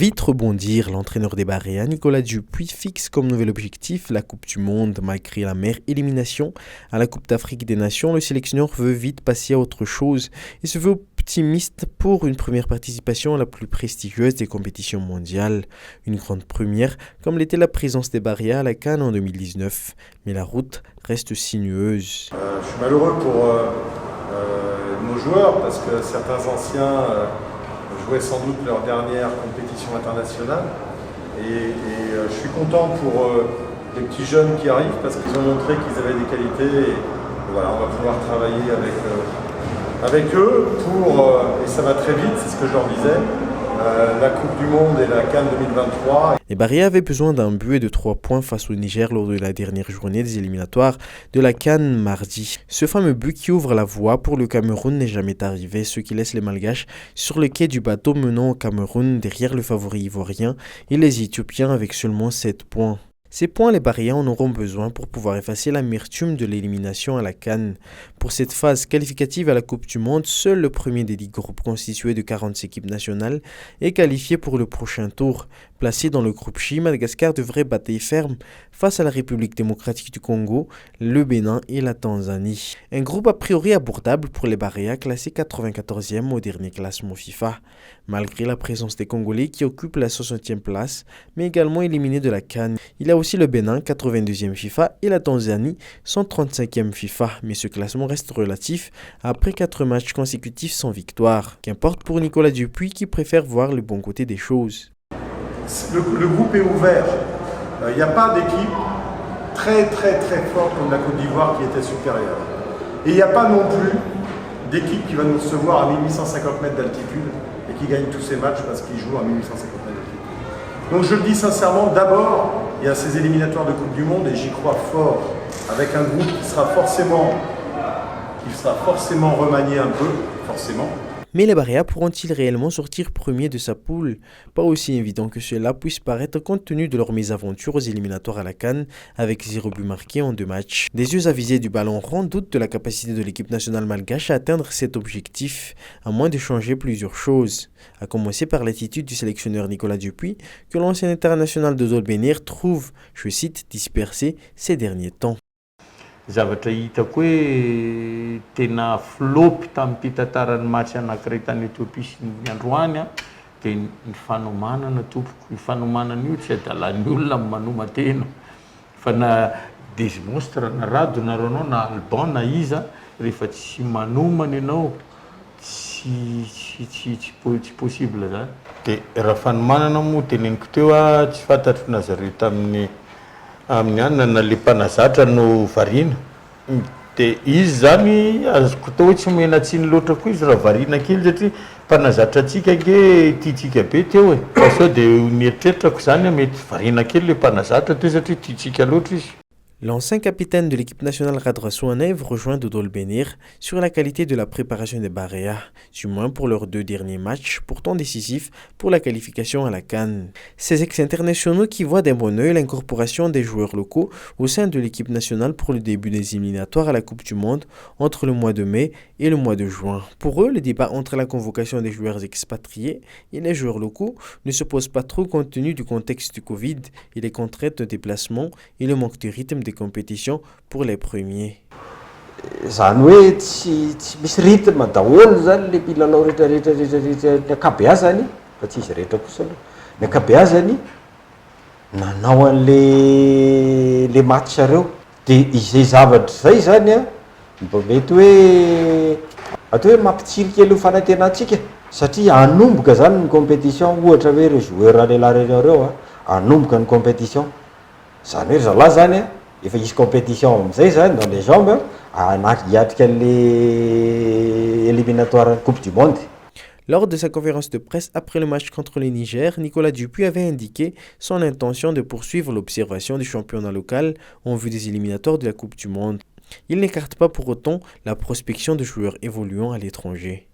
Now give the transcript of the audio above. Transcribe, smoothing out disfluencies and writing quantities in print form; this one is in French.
Vite rebondir, l'entraîneur des Barréas, Nicolas Dupuis, fixe comme nouvel objectif la Coupe du Monde. Malgré la mère élimination à la Coupe d'Afrique des Nations, le sélectionneur veut vite passer à autre chose et se veut optimiste pour une première participation à la plus prestigieuse des compétitions mondiales. Une grande première, comme l'était la présence des Barréas à la CAN en 2019. Mais la route reste sinueuse. Je suis malheureux pour nos joueurs parce que certains anciens jouaient sans doute leur dernière compétition internationale et je suis content pour les petits jeunes qui arrivent parce qu'ils ont montré qu'ils avaient des qualités et voilà, on va pouvoir travailler avec eux et ça va très vite, c'est ce que je leur disais, la Coupe du Monde et la CAN 2023. Les Barréas avaient besoin d'un but et de 3 points face au Niger lors de la dernière journée des éliminatoires de la CAN mardi. Ce fameux but qui ouvre la voie pour le Cameroun n'est jamais arrivé, ce qui laisse les Malgaches sur le quai du bateau menant au Cameroun derrière le favori ivoirien et les Éthiopiens avec seulement 7 points. Ces points, les Barréas en auront besoin pour pouvoir effacer l'amertume de l'élimination à la CAN. Pour cette phase qualificative à la Coupe du Monde, seul le premier des 10 groupes constitué de 40 équipes nationales est qualifié pour le prochain tour. Placé dans le groupe J, Madagascar devrait batailler ferme face à la République démocratique du Congo, le Bénin et la Tanzanie. Un groupe a priori abordable pour les Barréas, classés 94e au dernier classement FIFA. Malgré la présence des Congolais qui occupent la 60e place, mais également éliminés de la CAN. Il y a aussi le Bénin, 82e FIFA, et la Tanzanie, 135e FIFA. Mais ce classement reste relatif après 4 matchs consécutifs sans victoire. Qu'importe pour Nicolas Dupuis qui préfère voir le bon côté des choses. Le groupe est ouvert. Il n'y a pas d'équipe très forte comme la Côte d'Ivoire qui était supérieure. Et il n'y a pas non plus d'équipe qui va nous recevoir à 1850 mètres d'altitude et qui gagne tous ses matchs parce qu'ils jouent à 1850 mètres d'altitude. Donc je le dis sincèrement, d'abord, il y a ces éliminatoires de Coupe du Monde et j'y crois fort, avec un groupe qui sera forcément remanié un peu, forcément. Mais les Barréas pourront-ils réellement sortir premiers de sa poule? Pas aussi évident que cela puisse paraître compte tenu de leur mésaventure aux éliminatoires à la CAN avec 0 but marqué en 2 matchs. Des yeux avisés du ballon rond doutent de la capacité de l'équipe nationale malgache à atteindre cet objectif, à moins de changer plusieurs choses. À commencer par l'attitude du sélectionneur Nicolas Dupuis, que l'ancien international de Zolbenir trouve, je cite, dispersé ces derniers temps. Zavatra hitako hoe tena flopy tamin'ity tantaran'ny match anankiray tany Etiopia sy ny Androany dia ny fanomanana tompoko. Ny fanomanana io tsy adalan'ny olona manoma tena. Fa na Desmostre na Rado nareo anao na Alban na iza rehefa tsy manomana ianao tsy possible zany. Dia raha fanomanana moa teneniko teo tsy fantatro nazareo tamin'ny amin'ny anina na le mpanazatra no variana dia izy zany azoko atao hoe tsy menatsiny loatra koa izy raha variana kely satria mpanazatra antsika nge tiatsika be teo fa sao dia nieritreritako zany mety variana kely le mpanazatra teo satria tiatsika loatra izy. L'ancien capitaine de l'équipe nationale Radrasouanev rejoint Dodol Benir sur la qualité de la préparation des Barréas, du moins pour leurs 2 derniers matchs, pourtant décisifs pour la qualification à la CAN. Ces ex-internationaux qui voient d'un bon œil l'incorporation des joueurs locaux au sein de l'équipe nationale pour le début des éliminatoires à la Coupe du Monde entre le mois de mai et le mois de juin. Pour eux, le débat entre la convocation des joueurs expatriés et les joueurs locaux ne se pose pas trop compte tenu du contexte du Covid et les contraintes de déplacement et le manque de rythme des compétitions pour les premiers. Zany hoe tsy misy rythme daholo zany le mpilalao rehetra ny ankabea zany fa tsy izy rehetra kosa aloha ny ankabea zany nanao an'le match reo dia izay zavatra zay zany mba mety hoe atao hoe mampitsiry kely ho fanantenantsika satria anomboka zany ny compétition ohatra hoe reo joueur lehilahy reo anomboka ny compétition zany hoe zalahy zany efa isy compétition amizay zany dans les jambes hiatrika les éliminatoires Coupe du Monde. Lors de sa conférence de presse après le match contre le Niger, Nicolas Dupuis avait indiqué son intention de poursuivre l'observation du championnat local en vue des éliminatoires de la Coupe du Monde. Il n'écarte pas pour autant la prospection de joueurs évoluant à l'étranger.